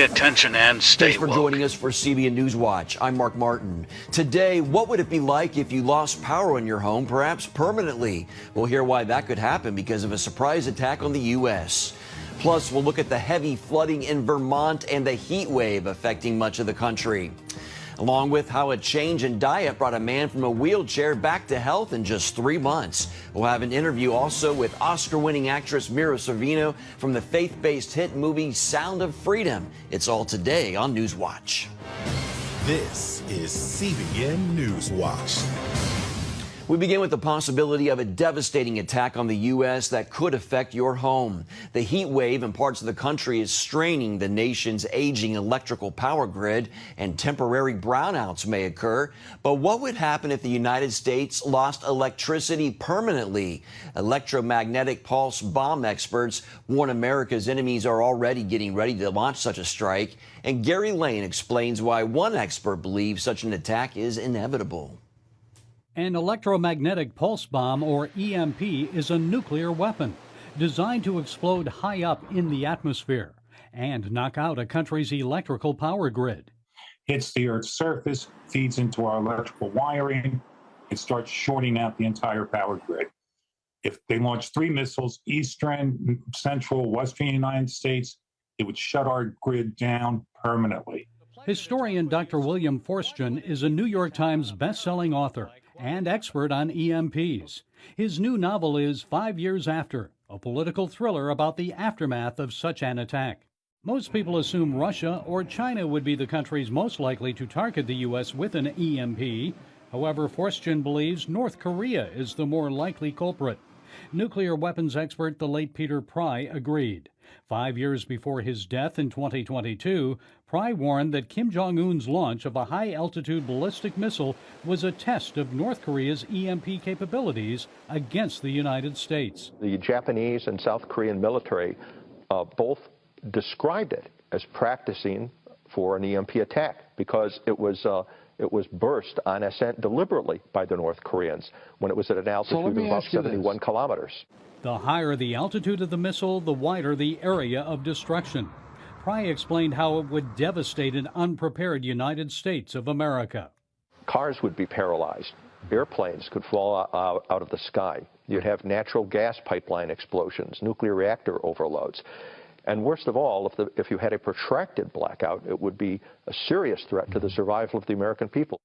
Pay attention and stay Thanks for woke. joining us for CBN News Watch. I'm Mark Martin. Today, what would it be like if you lost power in your home, perhaps permanently? We'll hear why that could happen because of a surprise attack on the U.S. Plus, we'll look at the heavy flooding in Vermont and the heat wave affecting much of the country, along with how a change in diet brought a man from a wheelchair back to health in just 3 months. We'll have an interview also with Oscar-winning actress Mira Sorvino from the faith-based hit movie Sound of Freedom. It's all today on News Watch. This is CBN News Watch. We begin with the possibility of a devastating attack on the U.S. that could affect your home. The heat wave in parts of the country is straining the nation's aging electrical power grid, and temporary brownouts may occur. But what would happen if the United States lost electricity permanently? Electromagnetic pulse bomb experts warn America's enemies are already getting ready to launch such a strike. And Gary Lane explains why one expert believes such an attack is inevitable. An electromagnetic pulse bomb, or EMP, is a nuclear weapon designed to explode high up in the atmosphere and knock out a country's electrical power grid. Hits the Earth's surface, feeds into our electrical wiring, it starts shorting out the entire power grid. If they launch 3 missiles, eastern, central, western United States, it would shut our grid down permanently. Historian Dr. William Forstchen is a New York Times best-selling author and expert on EMPs. His new novel is 5 Years After, a political thriller about the aftermath of such an attack. Most people assume Russia or China would be the countries most likely to target the U.S. with an EMP. However, Forstchen believes North Korea is the more likely culprit. Nuclear weapons expert the late Peter Pry agreed. 5 years before his death in 2022, Pry warned that Kim Jong-un's launch of a high-altitude ballistic missile was a test of North Korea's EMP capabilities against the United States. The Japanese and South Korean military both described it as practicing for an EMP attack because it was burst on ascent deliberately by the North Koreans when it was at an altitude of about 71 kilometers. The higher the altitude of the missile, the wider the area of destruction. Pry explained how it would devastate an unprepared United States of America. Cars would be paralyzed. Airplanes could fall out of the sky. You'd have natural gas pipeline explosions, nuclear reactor overloads. And worst of all, if you had a protracted blackout, it would be a serious threat to the survival of the American people.